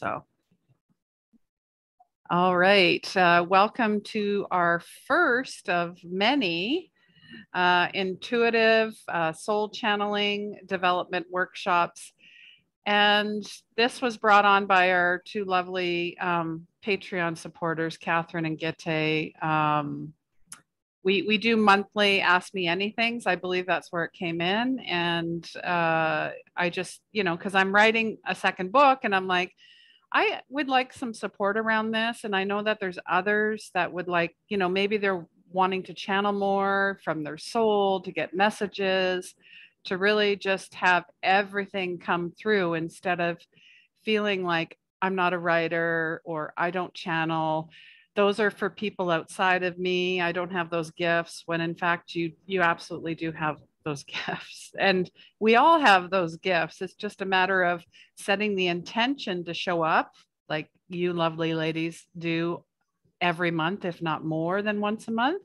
So, all right. Welcome to our first of many intuitive soul channeling development workshops. And this was brought on by our two lovely Patreon supporters, Catherine and Gitte. We do monthly Ask Me Anythings. I believe that's where it came in. And I just, because I'm writing a second book and I'm like, I would like some support around this. And I know that there's others that would like, maybe they're wanting to channel more from their soul, to get messages, to really just have everything come through instead of feeling like I'm not a writer or I don't channel. Those are for people outside of me. I don't have those gifts, when in fact you absolutely do have those gifts. And we all have those gifts. It's just a matter of setting the intention to show up, like you lovely ladies do every month, if not more than once a month.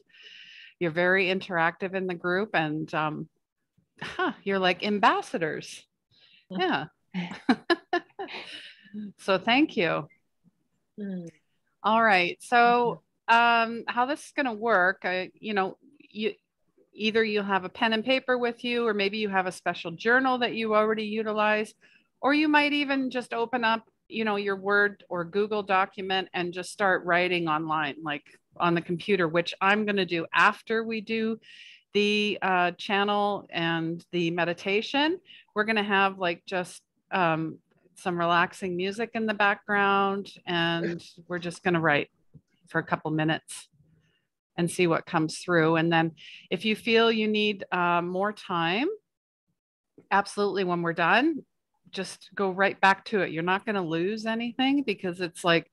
You're very interactive in the group, and you're like ambassadors. Yeah. So thank you. All right. So how this is going to work, either you'll have a pen and paper with you, or maybe you have a special journal that you already utilize, or you might even just open up, your Word or Google document and just start writing online, like on the computer, which I'm going to do after we do the channel and the meditation. We're going to have like just some relaxing music in the background, and we're just going to write for a couple minutes and see what comes through. And then if you feel you need more time, absolutely, when we're done, just go right back to it. You're not going to lose anything, because it's like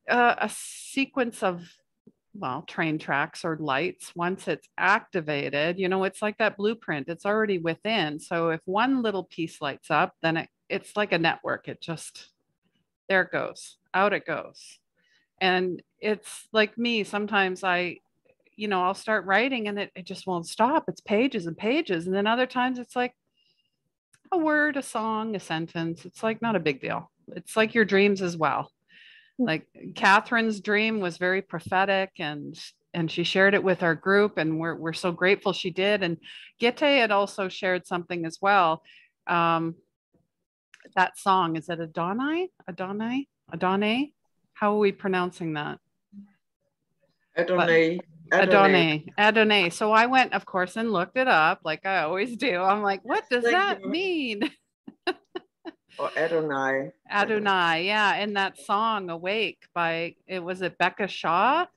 a sequence of, well, train tracks or lights. Once it's activated, it's like that blueprint, it's already within. So if one little piece lights up, then it's like a network. It just, there it goes, out it goes. And it's like me, sometimes I'll start writing and it just won't stop. It's pages and pages. And then other times it's like a word, a song, a sentence. It's like not a big deal. It's like your dreams as well. Like Catherine's dream was very prophetic, and she shared it with our group, and we're so grateful she did. And Gitte had also shared something as well. That song, is it Adonai? How are we pronouncing that? Adonai. So I went, of course, and looked it up, like I always do. I'm like, what does that mean? Or Adonai. Yeah. And that song, Awake, it was Becca Shaw.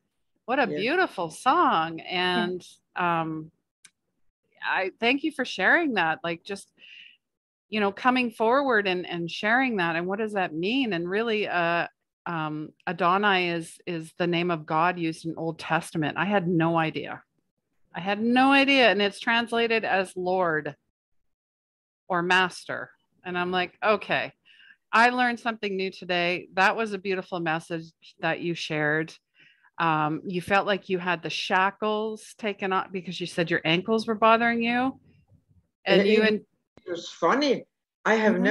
What a beautiful song. And I thank you for sharing that. Like, just, coming forward and sharing that. And what does that mean? And really, Adonai is the name of God used in Old Testament. I had no idea. And it's translated as Lord or Master. And I'm like, okay, I learned something new today. That was a beautiful message that you shared. You felt like you had the shackles taken off because you said your ankles were bothering you. And it was funny. I have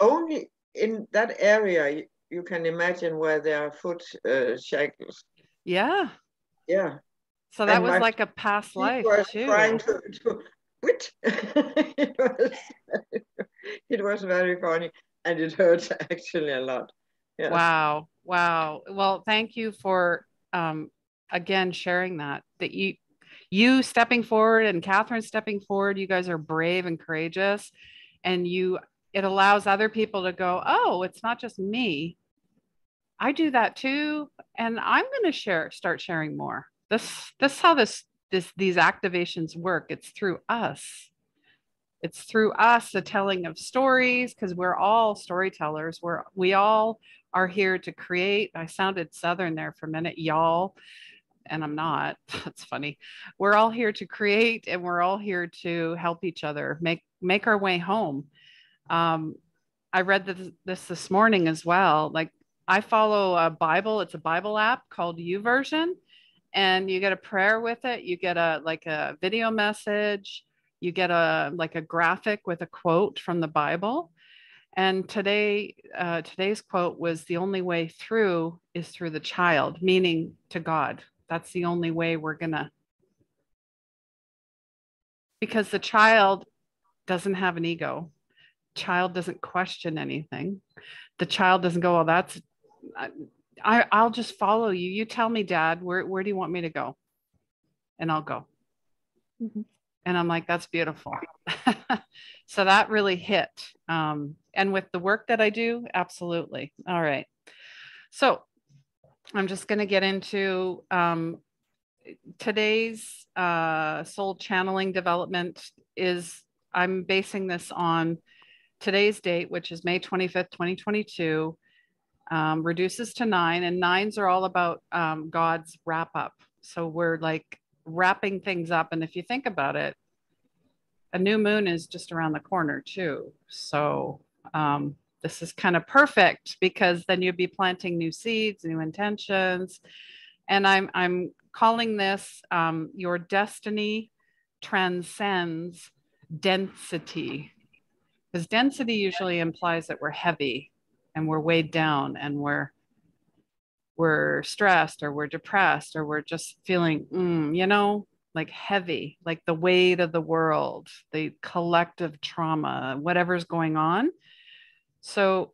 only in that area, you can imagine where there are foot shackles. Yeah. Yeah. So that was like a past life too. Trying to quit. It was very funny, and it hurts actually a lot. Yeah. Wow. Well, thank you for again sharing that you stepping forward and Catherine stepping forward. You guys are brave and courageous, and it allows other people to go, oh, it's not just me. I do that too, and I'm going to start sharing more. This how these activations work. It's through us. It's through us, the telling of stories, because we're all storytellers. We all are here to create. I sounded Southern there for a minute, y'all, and I'm not. That's funny. We're all here to create, and we're all here to help each other make our way home. I read this morning as well. Like, I follow a Bible. It's a Bible app called YouVersion, and you get a prayer with it. You get a video message. You get a graphic with a quote from the Bible. And today's quote was, the only way through is through the child, meaning to God. That's the only way we're gonna, because the child doesn't have an ego. Child doesn't question anything. The child doesn't go, well, that's, I'll just follow you. You tell me, Dad, where do you want me to go? And I'll go. Mm-hmm. And I'm like, that's beautiful. So that really hit. And with the work that I do, absolutely. All right. So I'm just going to get into today's soul channeling development is, I'm basing this on today's date, which is May 25th, 2022, reduces to 9. And 9s are all about God's wrap up. So we're like wrapping things up. And if you think about it, a new moon is just around the corner too. So this is kind of perfect, because then you'd be planting new seeds, new intentions. And I'm calling this your destiny transcends density, because density usually implies that we're heavy and we're weighed down and we're stressed or we're depressed or we're just feeling, like heavy, like the weight of the world, the collective trauma, whatever's going on. So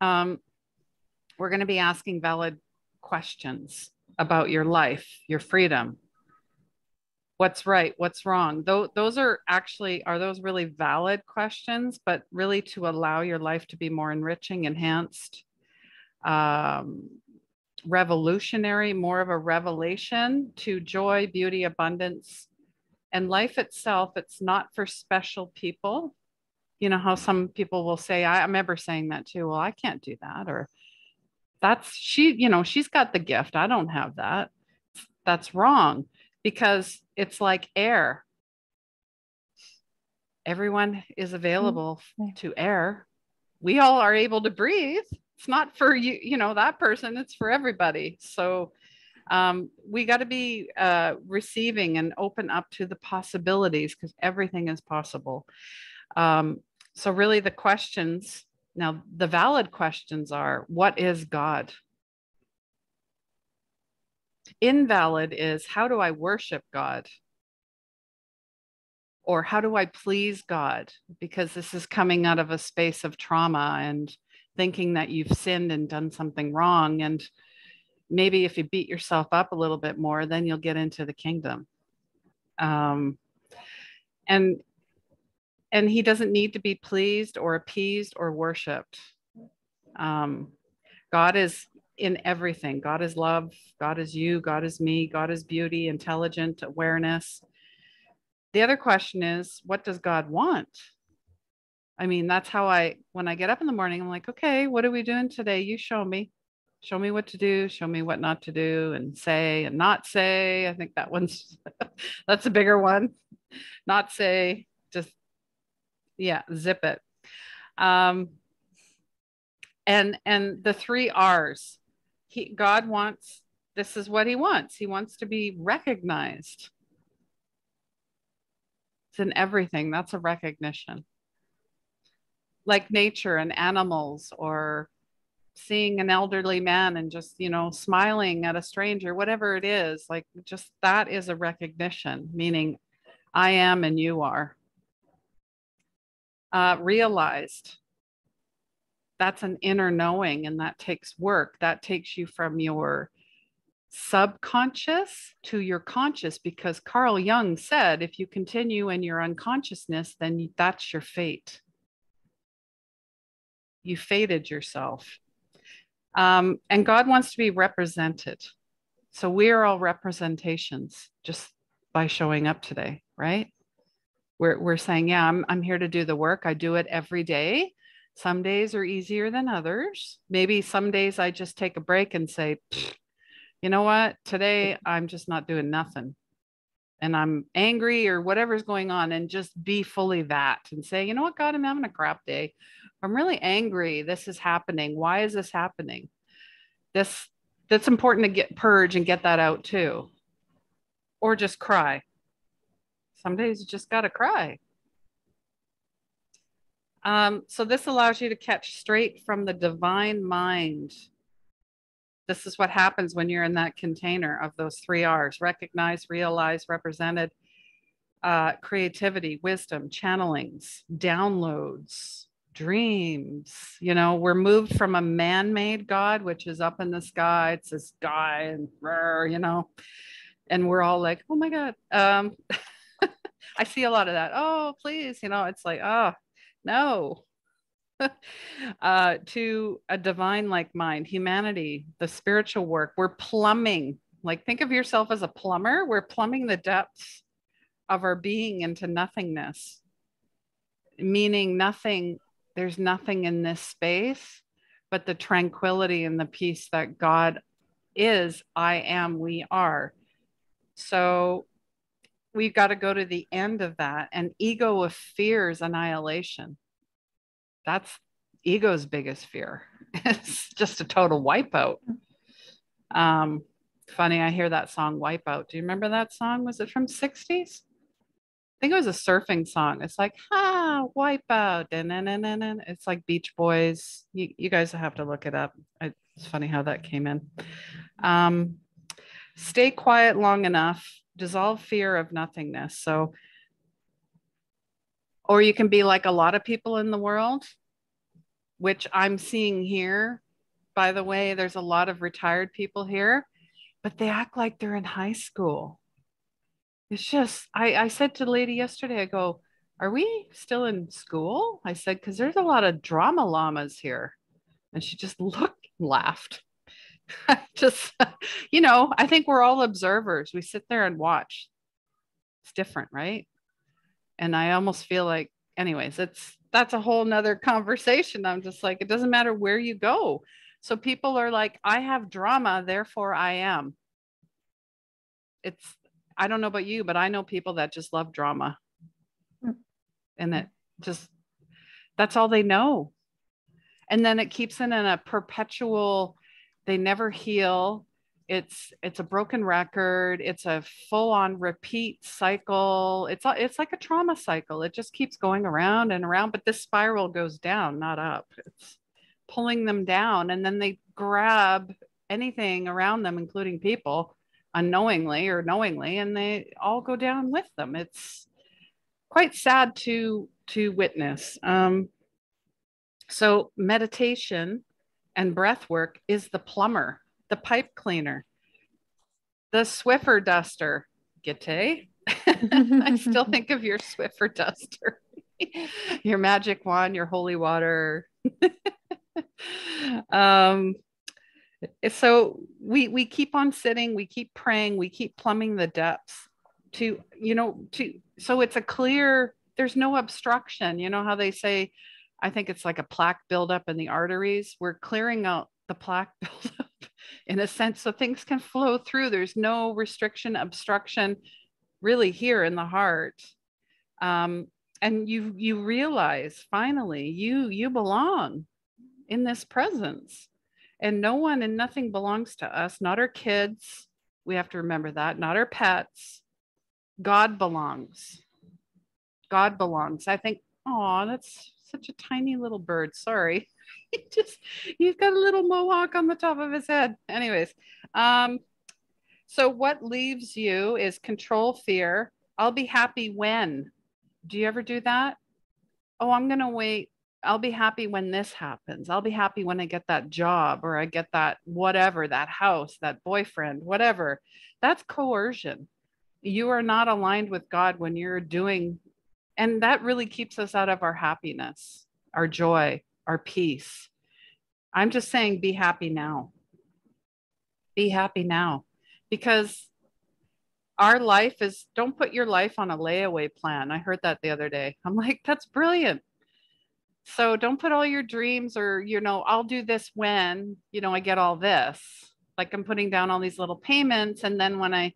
we're going to be asking valid questions about your life, your freedom, what's right, what's wrong. Those are actually, are those really valid questions, but really to allow your life to be more enriching, enhanced, revolutionary, more of a revelation to joy, beauty, abundance, and life itself. It's not for special people. You know how some people will say, I remember saying that too. Well, I can't do that. Or that's she's got the gift. I don't have that. That's wrong, because it's like air. Everyone is available to air. We all are able to breathe. It's not for that person, it's for everybody. So we got to be receiving and open up to the possibilities, because everything is possible. So really the questions, now the valid questions are, what is God? Invalid is, how do I worship God? Or how do I please God? Because this is coming out of a space of trauma and thinking that you've sinned and done something wrong. And maybe if you beat yourself up a little bit more, then you'll get into the kingdom. And he doesn't need to be pleased or appeased or worshiped. God is in everything. God is love. God is you. God is me. God is beauty, intelligent, awareness. The other question is, what does God want? I mean, that's how when I get up in the morning, I'm like, okay, what are we doing today? You show me what to do, show me what not to do, and say and not say. I think that one's, that's a bigger one. Not say, just, zip it. And the 3 R's, God wants, this is what he wants. He wants to be recognized. It's in everything. That's a recognition. Like nature and animals, or seeing an elderly man and just, smiling at a stranger, whatever it is, like just that is a recognition, meaning I am and you are. Realized, that's an inner knowing, and that takes work. That takes you from your subconscious to your conscious, because Carl Jung said, if you continue in your unconsciousness, then that's your fate. You fated yourself. And God wants to be represented. So we are all representations just by showing up today, right? We're saying, yeah, I'm here to do the work. I do it every day. Some days are easier than others. Maybe some days I just take a break and say, you know what? Today I'm just not doing nothing. And I'm angry or whatever's going on, and just be fully that and say, you know what, God, I'm having a crap day. I'm really angry. This is happening. Why is this happening? That's important to get purge and get that out too. Or just cry. Some days you just got to cry. So this allows you to catch straight from the divine mind. This is what happens when you're in that container of those 3 R's: recognize, realize, represented, creativity, wisdom, channelings, downloads, dreams. You know, we're moved from a man-made God, which is up in the sky. It's this guy and, you know, and we're all like, oh my God. I see a lot of that. Oh, please. You know, it's like, oh, no. To a divine like mind, humanity, the spiritual work. We're plumbing. Like, think of yourself as a plumber. We're plumbing the depths of our being into nothingness, meaning nothing, there's nothing in this space but the tranquility and the peace that God is, I am, we are. So we've got to go to the end of that. And ego of fear is annihilation. That's ego's biggest fear. It's just a total wipeout. Um, Funny, I hear that song Wipeout. Do you remember that song? Was it from 60s? I think it was a surfing song. It's like, Wipeout. It's like Beach Boys. You guys have to look it up. It's funny how that came in. Um, Stay quiet long enough, dissolve fear of nothingness. So, or you can be like a lot of people in the world, which I'm seeing here. By the way, there's a lot of retired people here, but they act like they're in high school. It's just, I said to the lady yesterday, I go, are we still in school? I said, because there's a lot of drama llamas here. And she just looked, laughed. Just, you know, I think we're all observers. We sit there and watch. It's different, right? And I almost feel like, anyways, that's a whole nother conversation. I'm just like, it doesn't matter where you go. So people are like, I have drama, therefore I am. It's, I don't know about you, but I know people that just love drama. And that just, that's all they know. And then it keeps them in a perpetual, they never heal. It's a broken record. It's a full on repeat cycle. It's like a trauma cycle. It just keeps going around and around, but this spiral goes down, not up. It's pulling them down, and then they grab anything around them, including people, unknowingly or knowingly, and they all go down with them. It's quite sad to witness. So meditation and breath work is the plumber, the pipe cleaner, the Swiffer duster. Gitte. I still think of your Swiffer duster, your magic wand, your holy water. um, so we keep on sitting, we keep praying, we keep plumbing the depths to, you know, to, so it's a clear, there's no obstruction. You know how they say, I think it's like a plaque buildup in the arteries. We're clearing out the plaque buildup in a sense so things can flow through. There's no restriction, obstruction really here in the heart. And you realize finally you belong in this presence, and no one and nothing belongs to us, not our kids. We have to remember that, not our pets. God belongs. God belongs. I think, oh, that's such a tiny little bird. Sorry. Just, he's got a little mohawk on the top of his head. Anyways, so what leaves you is control fear. I'll be happy when. Do you ever do that? Oh, I'm going to wait. I'll be happy when this happens. I'll be happy when I get that job, or I get that whatever, that house, that boyfriend, whatever. That's coercion. You are not aligned with God when you're doing, and that really keeps us out of our happiness, our joy, our peace. I'm just saying, be happy now. Be happy now, because our life is, don't put your life on a layaway plan. I heard that the other day. I'm like, that's brilliant. So don't put all your dreams, or, you know, I'll do this when, you know, I get all this. Like, I'm putting down all these little payments, and then when I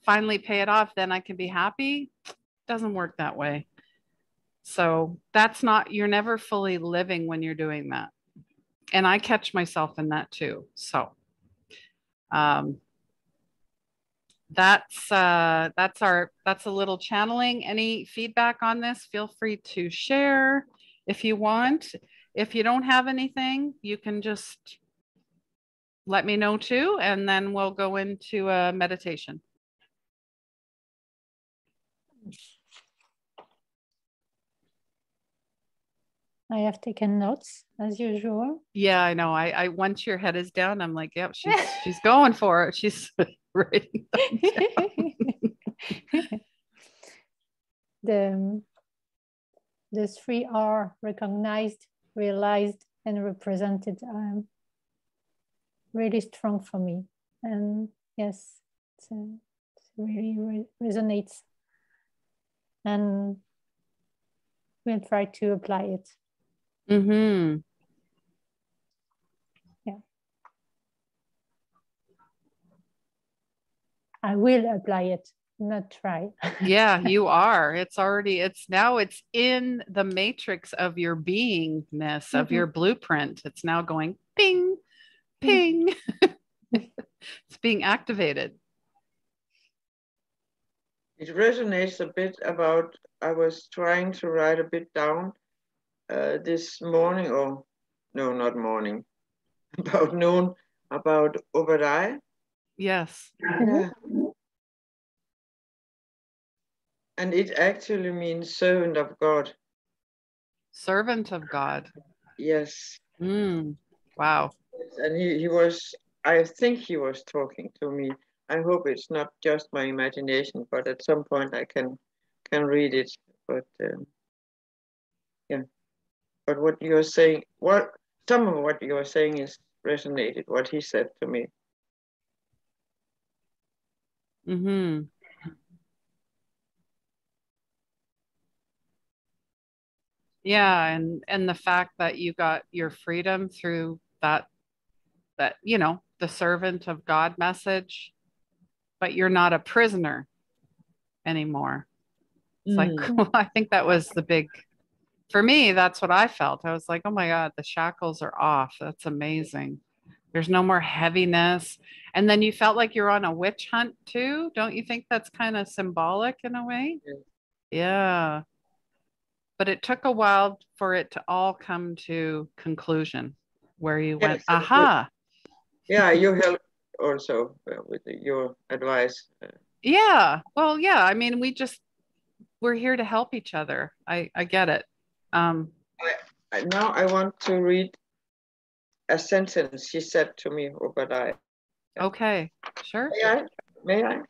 finally pay it off, then I can be happy. It doesn't work that way. So that's not, you're never fully living when you're doing that. And I catch myself in that too. So um, that's a little channeling. Any feedback on this? Feel free to share. if you want. If you don't have anything, you can just let me know too, and then we'll go into a meditation. I have taken notes as usual. Yeah, I know. I once your head is down, I'm like, yep, she's going for it. She's writing the 3R, recognized, realized, and represented, really strong for me. And yes, it really resonates. And we'll try to apply it. Mm-hmm. Yeah. I will apply it, not try. Yeah, you are. It's in the matrix of your beingness, of your blueprint. It's now going ping, ping. It's being activated. It resonates a bit about, I was trying to write a bit down this morning, or no, not morning, about noon, about Obadiah. Yes. Yeah. And it actually means servant of God. Servant of God. Yes. Wow. And he was, I think he was talking to me. I hope it's not just my imagination, but at some point I can read it. But yeah. But what you're saying, some of what you're saying is resonated, what he said to me. Mm-hmm. Yeah, and the fact that you got your freedom through that the servant of God message, but you're not a prisoner anymore. It's like, well, I think that was the big, for me, that's what I felt. I was like, oh my God, the shackles are off. That's amazing. There's no more heaviness. And then you felt like you're on a witch hunt too. Don't you think that's kind of symbolic in a way? Yeah. But it took a while for it to all come to conclusion where you went, aha. Yeah, you helped also with your advice. Yeah. Well, yeah. I mean, we're here to help each other. I get it. Now I want to read a sentence she said to me, Obadiah. Okay, sure. May I?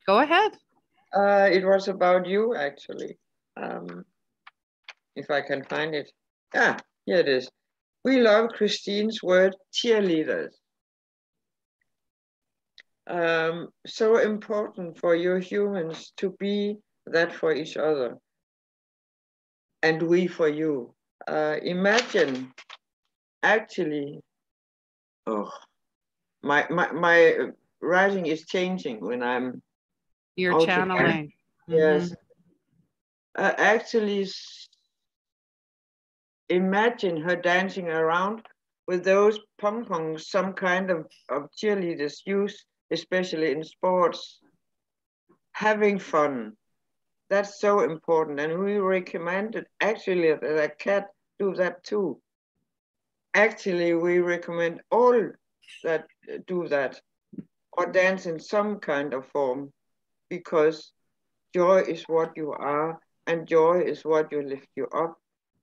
Go ahead. It was about you, actually. If I can find it. Ah, here it is. We love Christine's word, cheerleaders. So important for you humans to be that for each other, and we for you. Imagine, actually, my writing is changing when I'm. You're channeling. Yes. Actually, imagine her dancing around with those pom-poms some kind of cheerleaders use, especially in sports, having fun. That's so important. And we recommended actually that a cat do that too. Actually, we recommend all that do that or dance in some kind of form, because joy is what you are, and joy is what you lift you up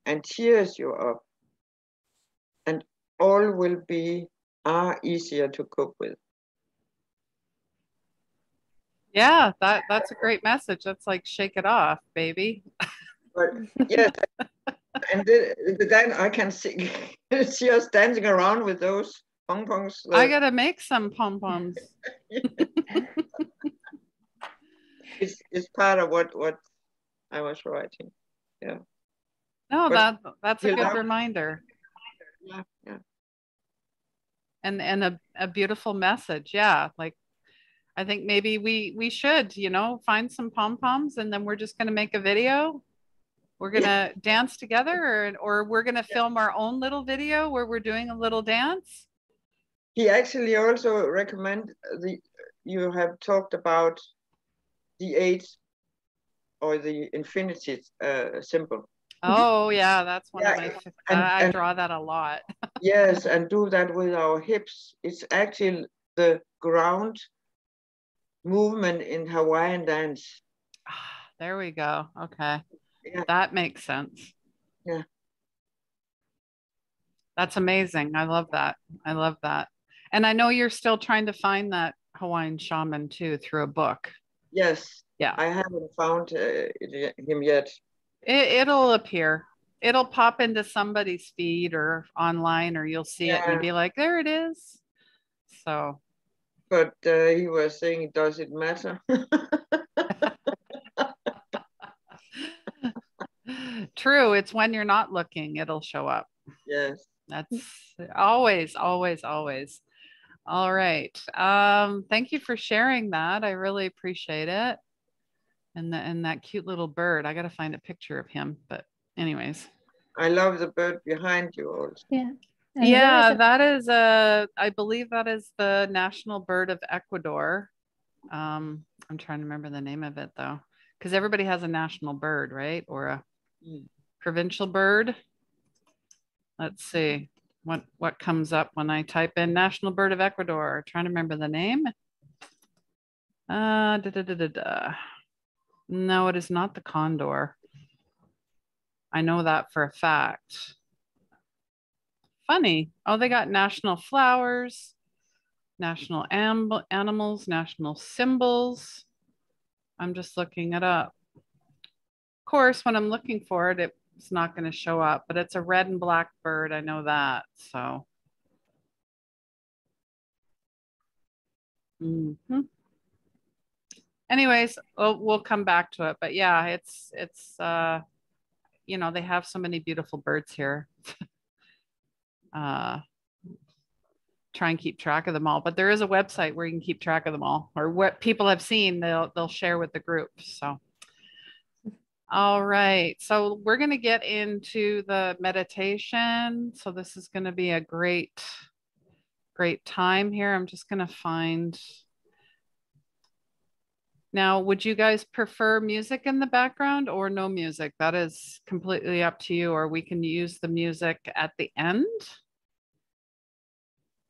and cheers you up. And all will be easier to cope with. Yeah, that's a great message. That's like, shake it off, baby. But yes, and then I can see us dancing around with those pom-poms. I gotta make some pom-poms. It's part of what I was writing. Yeah. No, that's a good reminder. Yeah, yeah. And a beautiful message. Yeah. Like, I think maybe we should, find some pom-poms, and then we're just gonna make a video. We're gonna dance together, or we're gonna film our own little video where we're doing a little dance. He actually also recommend you have talked about the 8 or the infinity symbol. Oh yeah, that's one of Yeah, my, and I and draw that a lot. yes, and do that with our hips. It's actually the ground movement in Hawaiian dance. There we go. Okay. Yeah, That makes sense. yeah. That's amazing. I love that. I love that. And I know you're still trying to find that Hawaiian shaman too through a book. Yes, Yeah. I haven't found him yet. It'll appear. It'll pop into somebody's feed or online, or you'll see it and Yeah, be like, there it is. So but he was saying, does it matter? true. It's when you're not looking, it'll show up. Yes. That's always, always, always. All right. Thank you for sharing that. I really appreciate it. And that cute little bird. I got to find a picture of him. But anyways. I love the bird behind you also. Yeah. And Yeah, that is I believe that is the national bird of Ecuador. I'm trying to remember the name of it though, because everybody has a national bird, right? Or a provincial bird. Let's see what comes up when I type in national bird of Ecuador. Trying to remember the name. Da, da, da, da, da. No, it is not the condor. I know that for a fact. Funny. Oh, they got national flowers, national animals, national symbols. I'm just looking it up. Of course, when I'm looking for it, it's not going to show up, but it's a red and black bird. I know that. So. Mm-hmm. Anyways, we'll come back to it. But yeah, it's you know, they have so many beautiful birds here. Try and keep track of them all. But there is a website where you can keep track of them all, or what people have seen, they'll share with the group. So all right. So we're going to get into the meditation. So this is going to be a great time here. I'm just going to find. Now, would you guys prefer music in the background or no music? That is completely up to you, or we can use the music at the end.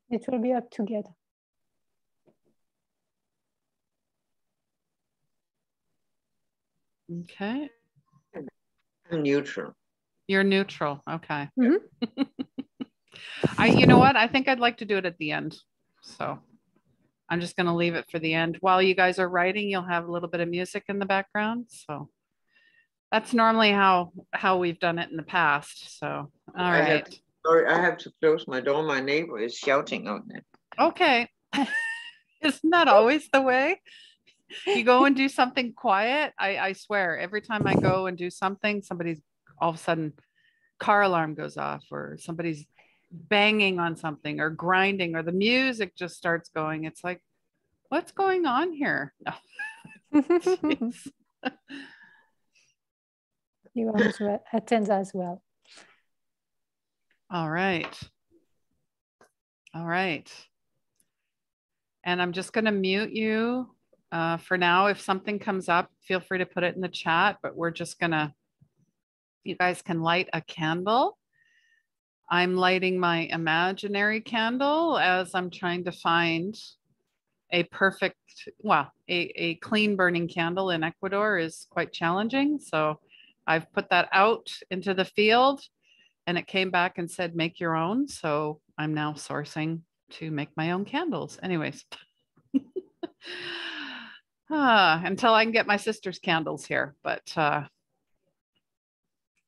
It will be up together. Okay. I'm neutral. You're neutral. Okay. Mm-hmm. You know what? I think I'd like to do it at the end. So I'm just going to leave it for the end. While you guys are writing, you'll have a little bit of music in the background. So that's normally how we've done it in the past. So, all right. Sorry, I have to close my door. My neighbor is shouting out there. Okay. Isn't that always the way? You go and do something quiet. I swear, every time I go and do something, somebody's all of a sudden car alarm goes off, or somebody's banging on something or grinding, or the music just starts going. It's like, what's going on here? No. You attend as well. All right. All right. And I'm just going to mute you for now. If something comes up, feel free to put it in the chat, but we're just going to, you guys can light a candle. I'm lighting my imaginary candle as I'm trying to find a perfect, well, a clean burning candle in Ecuador is quite challenging. So I've put that out into the field and it came back and said, make your own. So I'm now sourcing to make my own candles. Anyways. Until I can get my sister's candles here. But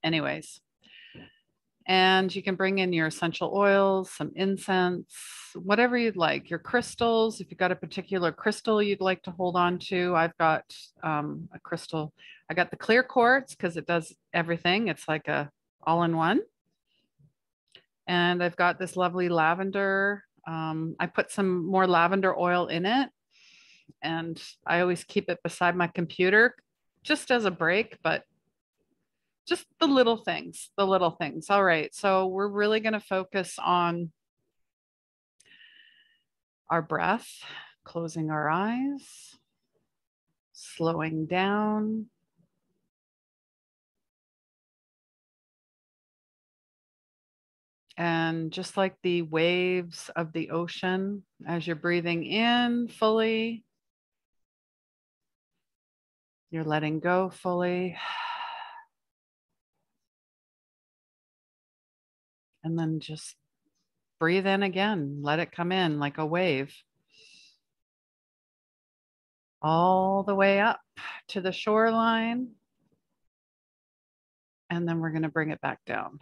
anyways. And you can bring in your essential oils, some incense, whatever you'd like, your crystals. If you've got a particular crystal you'd like to hold on to, I've got a crystal. I got the clear quartz because it does everything. It's like a all-in-one. And I've got this lovely lavender. I put some more lavender oil in it. And I always keep it beside my computer just as a break, but just the little things, the little things. All right. So we're really going to focus on our breath, closing our eyes, slowing down. And just like the waves of the ocean, as you're breathing in fully, you're letting go fully. And then just breathe in again. Let it come in like a wave. All the way up to the shoreline. And then we're going to bring it back down.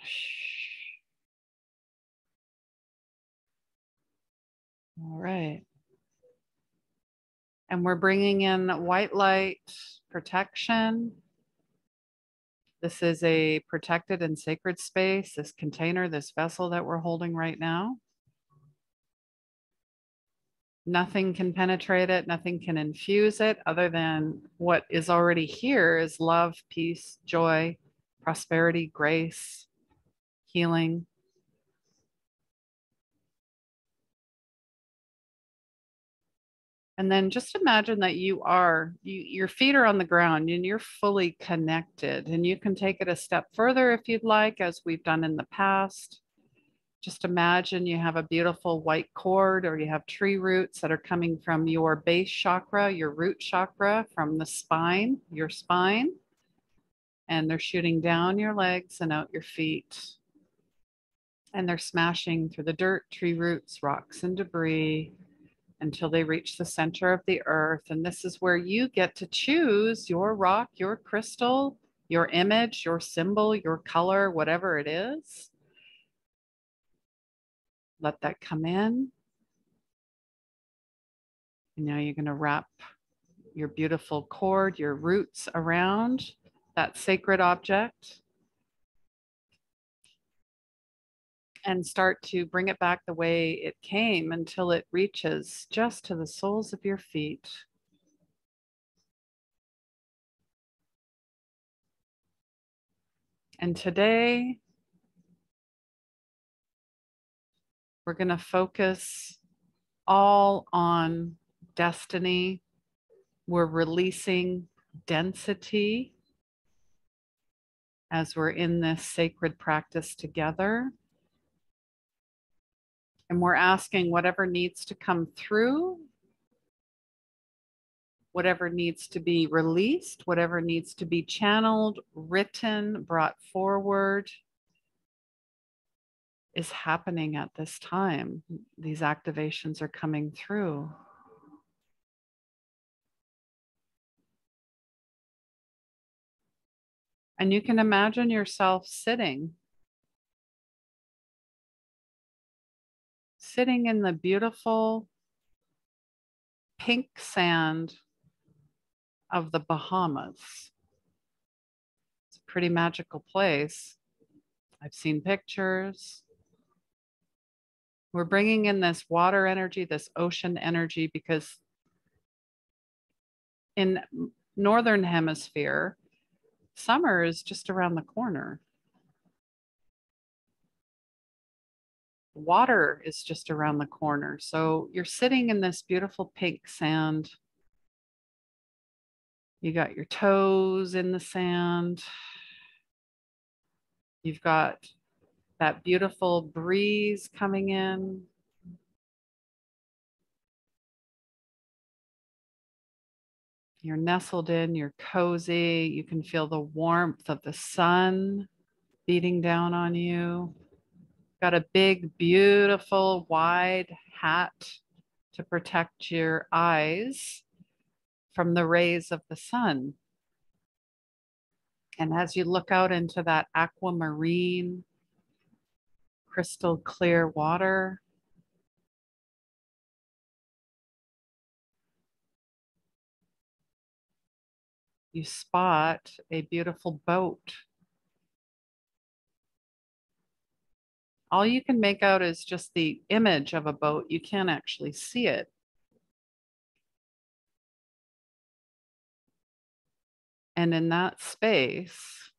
All right. And we're bringing in white light protection. This is a protected and sacred space, this container, this vessel that we're holding right now. Nothing can penetrate it, nothing can infuse it other than what is already here is love, peace, joy, prosperity, grace, healing. And then just imagine that your feet are on the ground and you're fully connected, and you can take it a step further if you'd like, as we've done in the past. Just imagine you have a beautiful white cord, or you have tree roots that are coming from your base chakra, your root chakra, from the spine, your spine, and they're shooting down your legs and out your feet. And they're smashing through the dirt, tree roots, rocks, and debris until they reach the center of the earth. And this is where you get to choose your rock, your crystal, your image, your symbol, your color, whatever it is. Let that come in. And now you're going to wrap your beautiful cord, your roots around that sacred object, and start to bring it back the way it came until it reaches just to the soles of your feet. And today, we're going to focus all on destiny. We're releasing density as we're in this sacred practice together. And we're asking whatever needs to come through, whatever needs to be released, whatever needs to be channeled, written, brought forward, is happening at this time. These activations are coming through. And you can imagine yourself sitting in the beautiful pink sand of the Bahamas. It's a pretty magical place. I've seen pictures. We're bringing in this water energy, this ocean energy, because in Northern Hemisphere, summer is just around the corner. Water is just around the corner. So you're sitting in this beautiful pink sand. You got your toes in the sand. You've got that beautiful breeze coming in. You're nestled in, you're cozy. You can feel the warmth of the sun beating down on you. Got a big, beautiful, wide hat to protect your eyes from the rays of the sun. And as you look out into that aquamarine, crystal clear water, you spot a beautiful boat. All you can make out is just the image of a boat. You can't actually see it. And in that space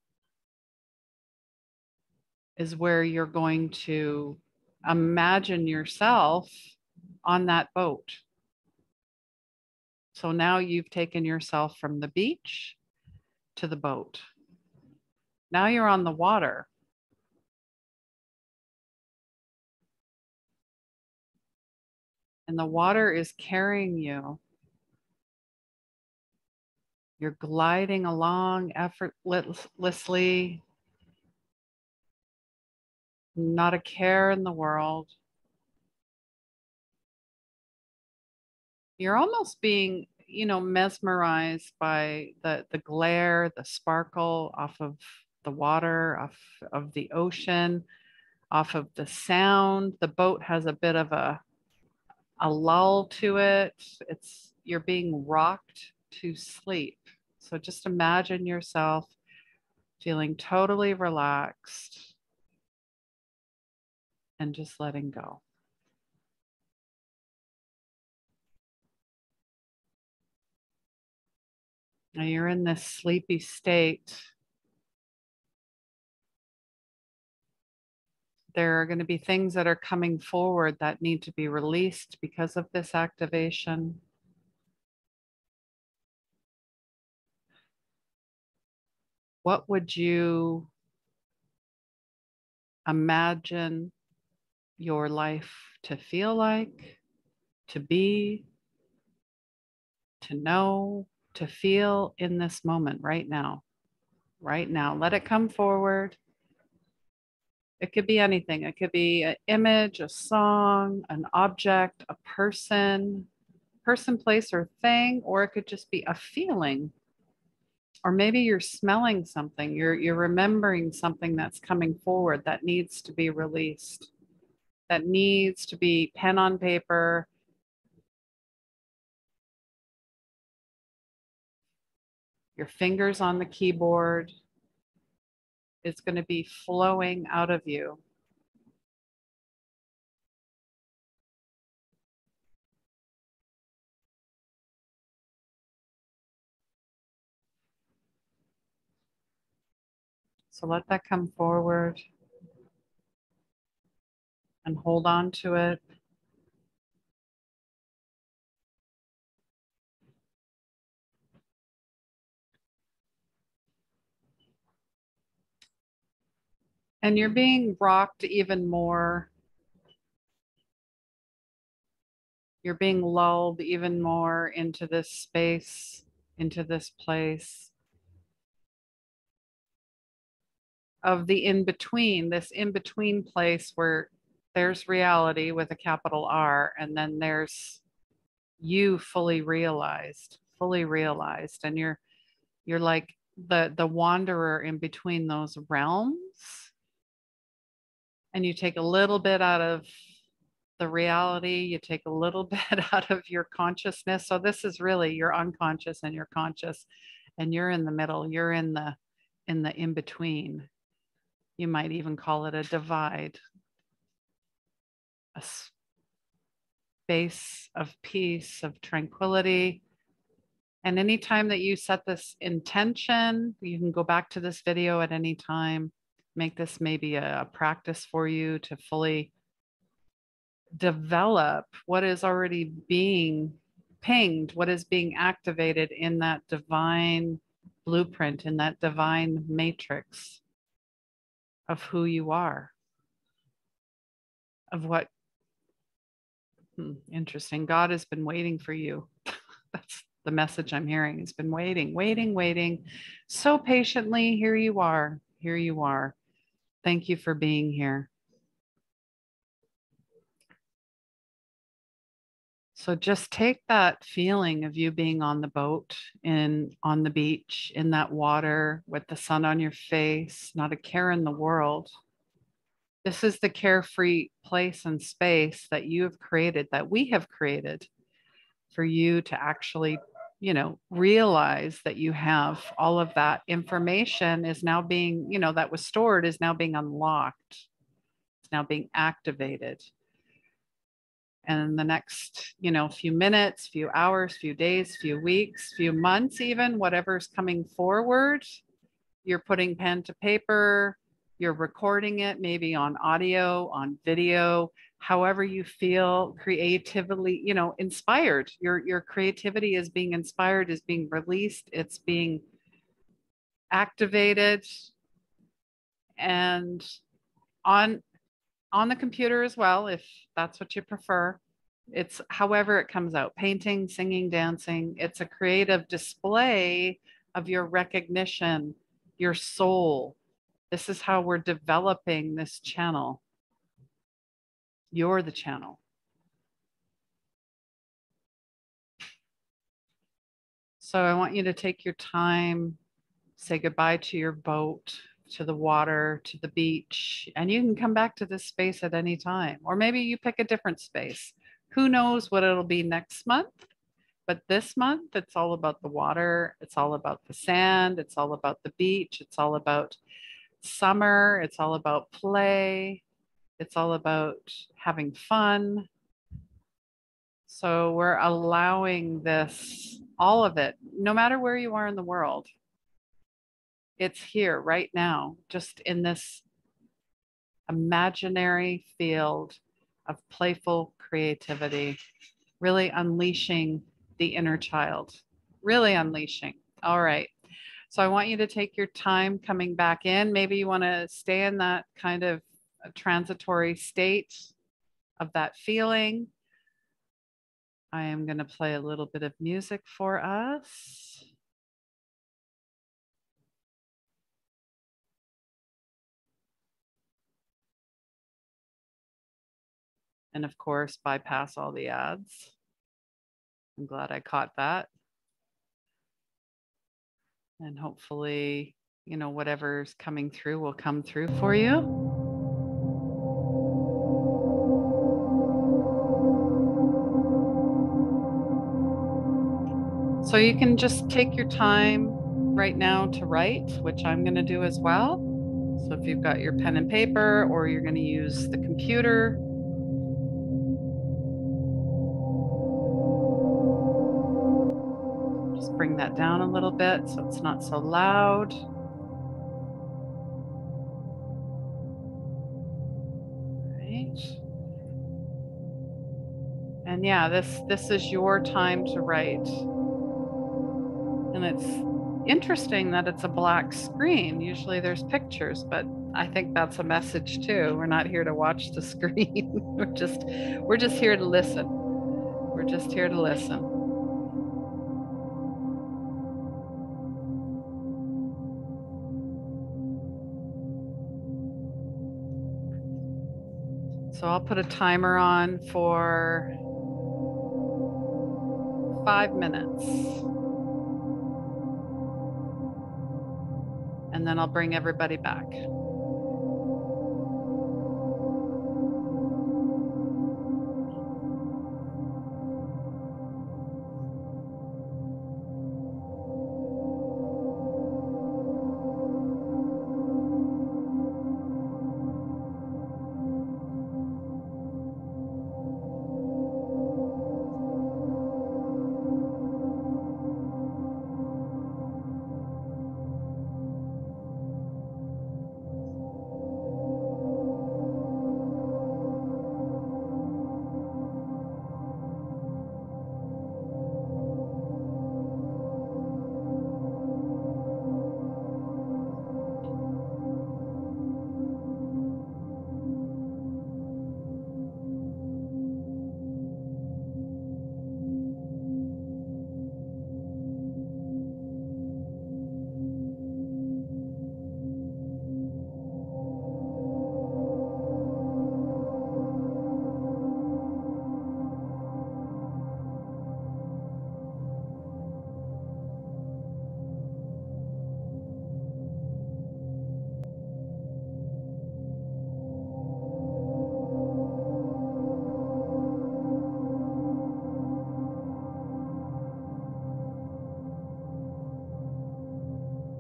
is where you're going to imagine yourself on that boat. So now you've taken yourself from the beach to the boat. Now you're on the water. and the water is carrying you. You're gliding along effortlessly, not a care in the world. You're almost being, mesmerized by the glare, the sparkle off of the water, off of the ocean, off of the sound. The boat has a bit of a lull to it. You're being rocked to sleep. So just imagine yourself feeling totally relaxed and just letting go. Now you're in this sleepy state. There are going to be things that are coming forward that need to be released because of this activation. What would you imagine your life to feel like, to be, to know, to feel in this moment right now? Right now, let it come forward. It could be anything. It could be an image, a song, an object, a person, place, or thing, or it could just be a feeling. Or maybe you're smelling something, you're remembering something that's coming forward that needs to be released, that needs to be pen on paper. Your fingers on the keyboard. It's going to be flowing out of you. So let that come forward and hold on to it. And you're being rocked even more. You're being lulled even more into this space, into this place of the in-between, this in-between place where there's reality with a capital R, and then there's you fully realized, and you're like the wanderer in between those realms, and you take a little bit out of the reality, you take a little bit out of your consciousness. So this is really your unconscious and your conscious, and you're in the middle, you're in the in between. You might even call it a divide, a space of peace, of tranquility. And anytime that you set this intention, you can go back to this video at any time, make this maybe a practice for you to fully develop what is already being pinged, what is being activated in that divine blueprint, in that divine matrix of who you are, of what, interesting. God has been waiting for you. That's the message I'm hearing. He's been waiting, waiting, waiting so patiently. Here you are. Here you are. Thank you for being here. So just take that feeling of you being on the boat on the beach, in that water with the sun on your face, not a care in the world. This is the carefree place and space that you have created, that we have created for you to actually, realize that you have all of that information is now being, that was stored is now being unlocked. It's now being activated. And in the next, few minutes, few hours, few days, few weeks, few months, even whatever's coming forward, you're putting pen to paper, you're recording it maybe on audio, on video, however you feel creatively, inspired. Your creativity is being inspired, is being released, it's being activated. And on the computer as well, if that's what you prefer. It's however it comes out, painting, singing, dancing. It's a creative display of your recognition, your soul. This is how we're developing this channel. You're the channel. So I want you to take your time, say goodbye to your boat, to the water, to the beach, and you can come back to this space at any time. Or maybe you pick a different space. Who knows what it'll be next month? But this month, it's all about the water. It's all about the sand. It's all about the beach. It's all about summer. It's all about play. It's all about having fun. So we're allowing this, all of it, no matter where you are in the world. It's here right now, just in this imaginary field of playful creativity, really unleashing the inner child, really unleashing. All right. So I want you to take your time coming back in. Maybe you want to stay in that kind of transitory state of that feeling. I am going to play a little bit of music for us. And of course, bypass all the ads. I'm glad I caught that. And hopefully, you know, whatever's coming through will come through for you. So you can just take your time right now to write, which I'm going to do as well. So if you've got your pen and paper or you're going to use the computer, just bring that down a little bit so it's not so loud. Right. And yeah, this is your time to write. And it's interesting that it's a black screen. Usually there's pictures, but I think that's a message too. We're not here to watch the screen. we're just here to listen. We're just here to listen. So I'll put a timer on for 5 minutes. And then I'll bring everybody back.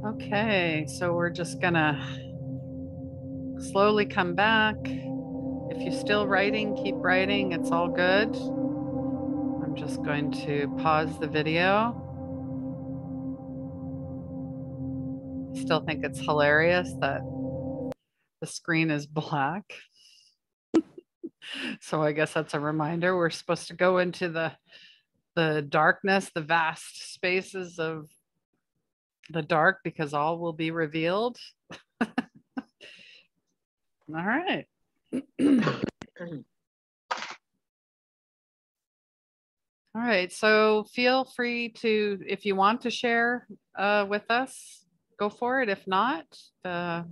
Okay, so we're just gonna slowly come back. If you're still writing, keep writing. It's all good. I'm just going to pause the video. I still think it's hilarious that the screen is black. So I guess that's a reminder. We're supposed to go into the darkness, the vast spaces of the dark, because all will be revealed. All right. All right. So feel free to, if you want to share with us, go for it. If not, I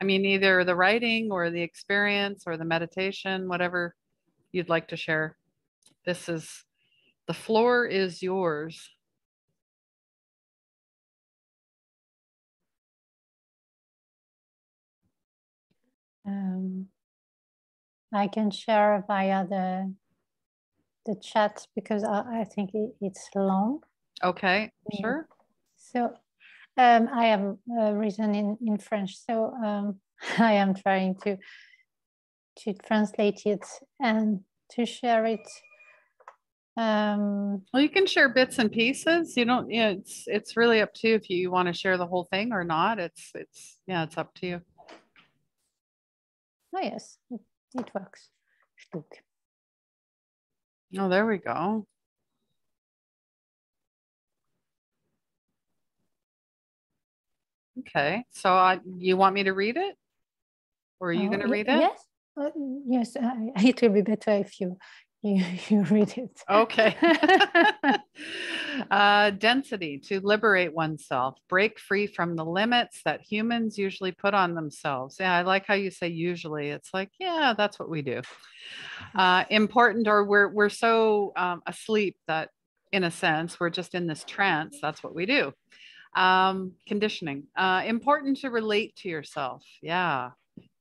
mean, either the writing or the experience or the meditation, whatever you'd like to share. The floor is yours. I can share via the chat because I think it's long. Okay, sure. So I have written in French, so I am trying to translate it and to share it. Well, you can share bits and pieces. You don't, yeah, it's really up to you if you want to share the whole thing or not. It's it's up to you. Oh yes, it works. Oh, there we go. Okay, so you want me to read it? Or are you going to read it? Yes, yes. It will be better if you read it. Okay. Density, to liberate oneself, break free from the limits that humans usually put on themselves. Yeah, I like how you say usually. It's like, yeah, that's what we do. Important, or we're so asleep that, in a sense, we're just in this trance. That's what we do. Conditioning. Important to relate to yourself. Yeah.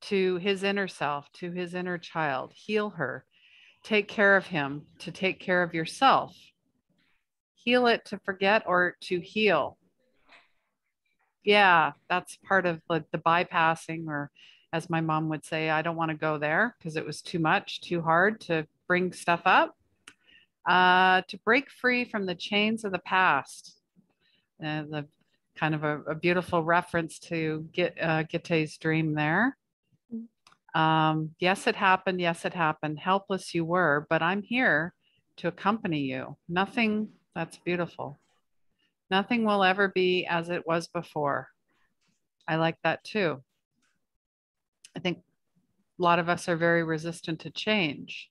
To his inner self, to his inner child. Heal her. Take care of him, to take care of yourself. Heal it to forget or to heal. Yeah, that's part of the bypassing, or as my mom would say, I don't want to go there because it was too much, too hard to bring stuff up. To break free from the chains of the past. The kind of a beautiful reference to Gite's dream there. Yes, it happened. Yes, it happened. Helpless you were, but I'm here to accompany you. Nothing, that's beautiful. Nothing will ever be as it was before. I like that too. I think a lot of us are very resistant to change.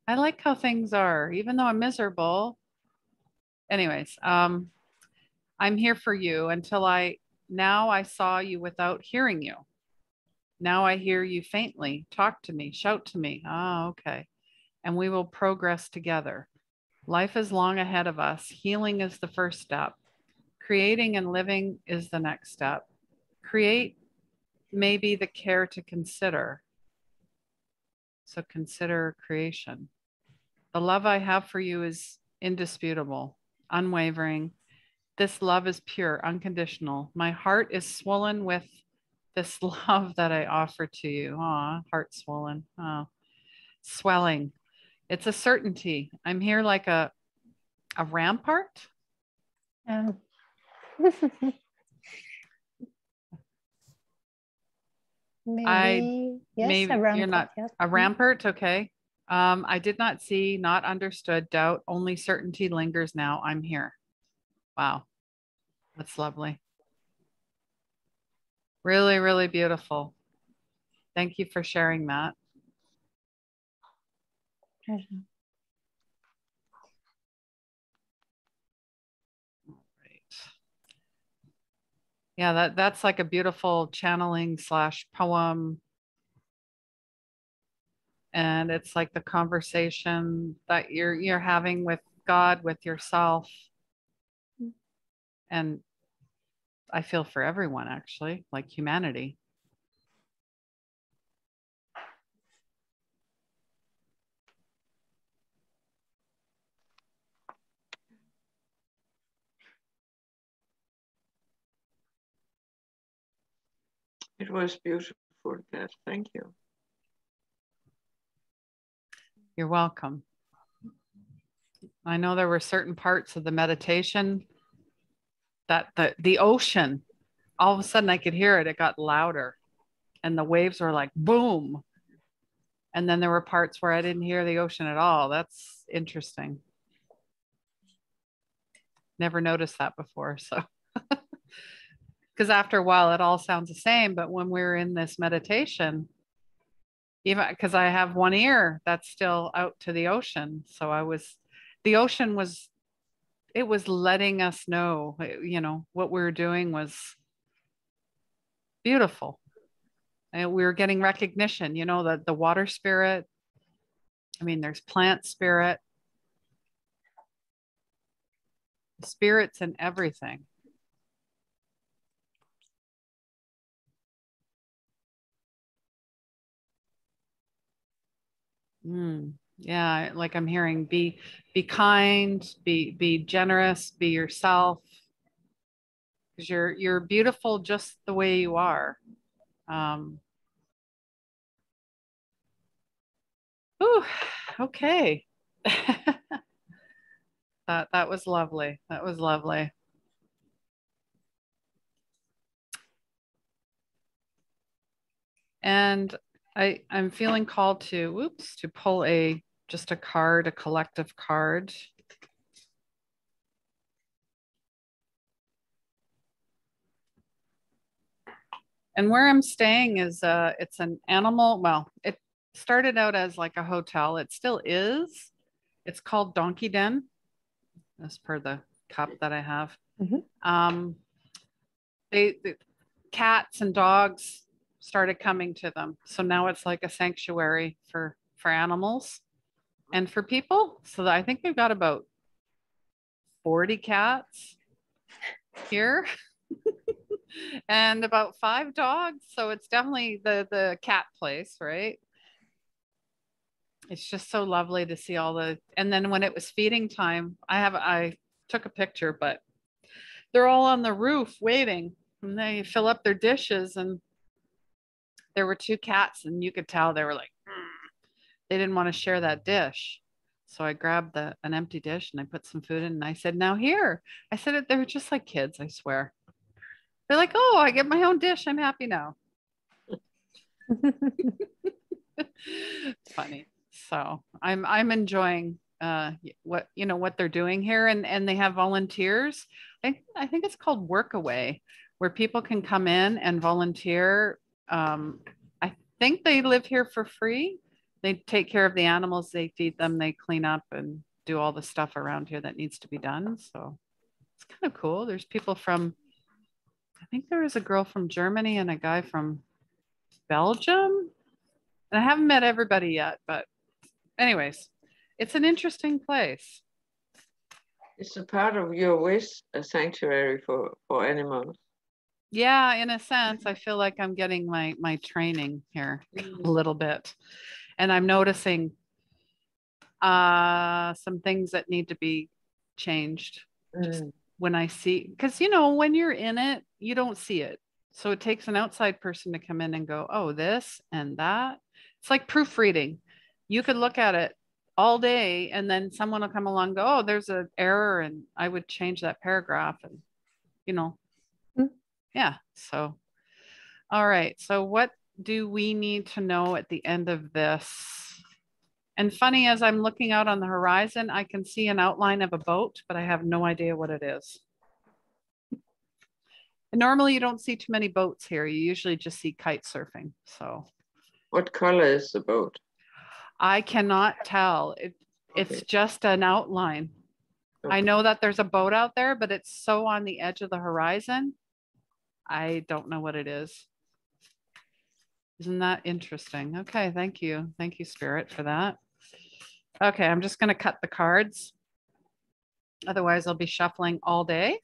I like how things are, even though I'm miserable. Anyways, I'm here for you until now I saw you without hearing you. Now I hear you faintly. Talk to me, shout to me. Oh, okay. And we will progress together. Life is long ahead of us. Healing is the first step. Creating and living is the next step. Create may be the care to consider. So consider creation. The love I have for you is indisputable, unwavering. This love is pure, unconditional. My heart is swollen with this love that I offer to you. Aw, heart swollen. Oh, swelling. It's a certainty. I'm here like a rampart. Maybe yes, a You're not rampart. Yes. a rampart. Okay. I did not see, not understood, doubt, only certainty lingers now. I'm here. Wow. That's lovely. Really, really beautiful. Thank you for sharing that. Pleasure. Yeah, that's like a beautiful channeling / poem. And it's like the conversation that you're having with God, with yourself. And I feel for everyone, actually, like humanity. It was beautiful, Kat. Thank you. You're welcome. I know there were certain parts of the meditation that the ocean, all of a sudden I could hear it. It got louder and the waves were like boom. And then there were parts where I didn't hear the ocean at all. That's interesting. Never noticed that before. So, because after a while it all sounds the same. But when we're in this meditation, even because I have one ear that's still out to the ocean. So I was the ocean was, it was letting us know, you know, what we were doing was beautiful. And we were getting recognition, you know, the water spirit. I mean, there's plant spirit, spirits and everything. Yeah, like I'm hearing, be kind, be generous, be yourself, because you're beautiful just the way you are. Ooh, okay. That was lovely. That was lovely. And I'm feeling called to, to pull just a card, a collective card. And where I'm staying is it's an animal, well, it started out as like a hotel. It still is. It's called Donkey Den, as per the cup that I have. The cats and dogs started coming to them. So now it's like a sanctuary for animals and for people. So I think we've got about 40 cats here and about 5 dogs. So it's definitely the cat place, right? It's just so lovely to see all the, and then when it was feeding time, I took a picture, but they're all on the roof waiting and they fill up their dishes, and there were 2 cats and you could tell they were like, they didn't want to share that dish. So I grabbed an empty dish and I put some food in and I said, now here. I said, they were just like kids, I swear. They're like, oh, I get my own dish. I'm happy now. It's funny. So I'm enjoying what they're doing here, and they have volunteers. I think it's called Workaway, where people can come in and volunteer. I think they live here for free. They take care of the animals, they feed them, they clean up and do all the stuff around here that needs to be done. So it's kind of cool. There's people from, I think there is a girl from Germany and a guy from Belgium. And I haven't met everybody yet, but anyways, it's an interesting place. It's a part of your wish, a sanctuary for animals. Yeah, in a sense, I feel like I'm getting my training here a little bit. And I'm noticing some things that need to be changed. Just when I see, because when you're in it, you don't see it. So it takes an outside person to come in and go, oh, this and that. It's like proofreading. You could look at it all day and then someone will come along and go, oh, there's an error, and I would change that paragraph, and yeah. So all right, so what do we need to know at the end of this? And funny, as I'm looking out on the horizon, I can see an outline of a boat, but I have no idea what it is. And normally you don't see too many boats here. You usually just see kite surfing. So what color is the boat? I cannot tell. It's just an outline. Okay. I know that there's a boat out there, but it's so on the edge of the horizon. I don't know what it is. Isn't that interesting? Okay, thank you. Thank you, Spirit, for that. Okay, I'm just going to cut the cards. Otherwise, I'll be shuffling all day.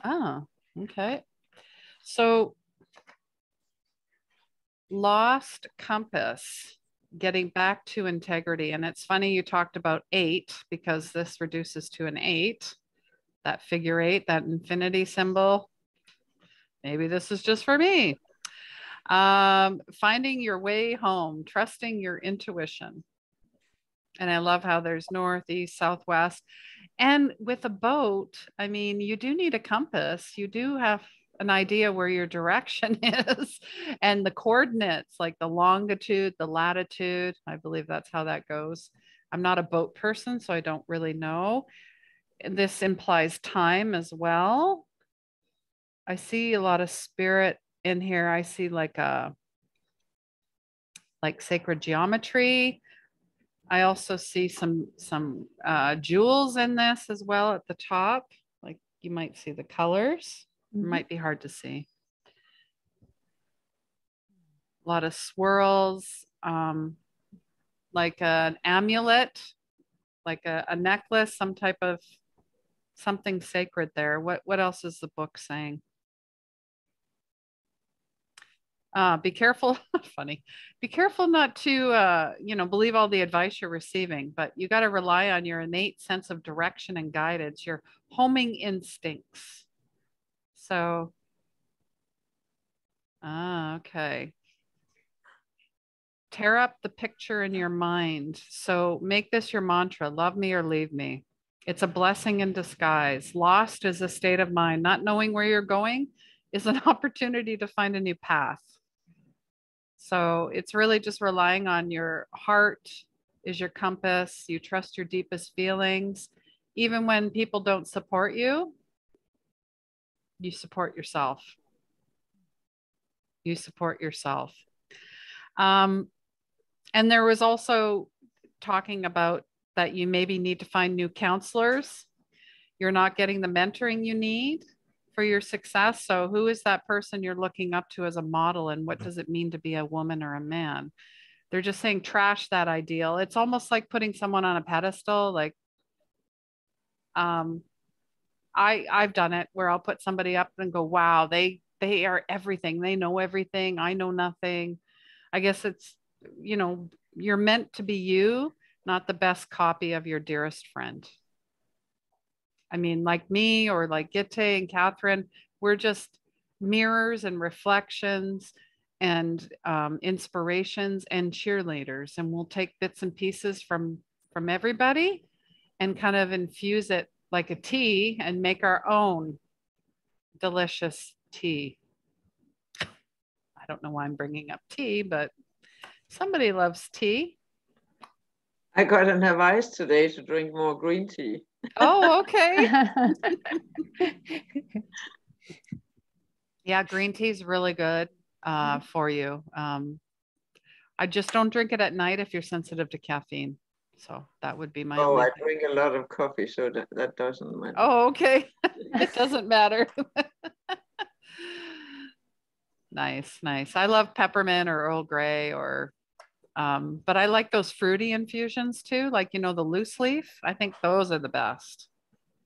Oh, okay. So, lost compass, getting back to integrity. And it's funny you talked about 8, because this reduces to an 8, that figure 8, that infinity symbol. Maybe this is just for me. Finding your way home, trusting your intuition. And I love how there's north, east, southwest. And with a boat, I mean, you do need a compass. You do have an idea where your direction is, and the coordinates, like the longitude, the latitude. I believe that's how that goes. I'm not a boat person, so I don't really know. This implies time as well. I see a lot of spirit in here. I see like sacred geometry. I also see some jewels in this as well at the top. Like you might see the colors. It might be hard to see. A lot of swirls, like an amulet, like a necklace, some type of something sacred there. What else is the book saying? Be careful. Funny. Be careful not to, believe all the advice you're receiving, but you got to rely on your innate sense of direction and guidance, your homing instincts. So, okay. Tear up the picture in your mind. So make this your mantra, love me or leave me. It's a blessing in disguise. Lost is a state of mind. Not knowing where you're going is an opportunity to find a new path. So it's really just relying on your heart is your compass. You trust your deepest feelings. Even when people don't support you, you support yourself. You support yourself. And there was also talking about that you maybe need to find new counselors. You're not getting the mentoring you need for your success. So who is that person you're looking up to as a model, and what does it mean to be a woman or a man? They're just saying trash that ideal. It's almost like putting someone on a pedestal. Like I've done it where I'll put somebody up and go, wow, they are everything. They know everything. I know nothing. I guess it's, you're meant to be you, not the best copy of your dearest friend. I mean, like me or like Gitte and Catherine, we're just mirrors and reflections and inspirations and cheerleaders. And we'll take bits and pieces from everybody and kind of infuse it like a tea and make our own delicious tea. I don't know why I'm bringing up tea, but somebody loves tea. I got an advice today to drink more green tea. Oh, okay. Yeah, green tea is really good for you. I just don't drink it at night if you're sensitive to caffeine. So that would be my only I thing. drink a lot of coffee, so that doesn't matter. Oh, okay. It doesn't matter. Nice, nice. I love peppermint or Earl Grey but I like those fruity infusions too. Like, the loose leaf. I think those are the best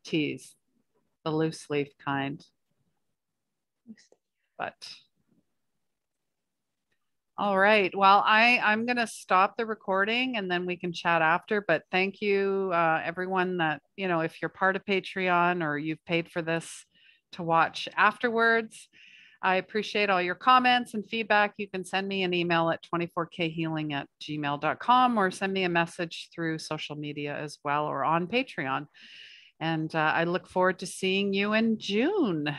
teas, the loose leaf kind. But all right. Well, I'm going to stop the recording and then we can chat after. But thank you, everyone that, if you're part of Patreon or you've paid for this to watch afterwards, I appreciate all your comments and feedback. You can send me an email at 24khealing@gmail.com or send me a message through social media as well or on Patreon. And I look forward to seeing you in June.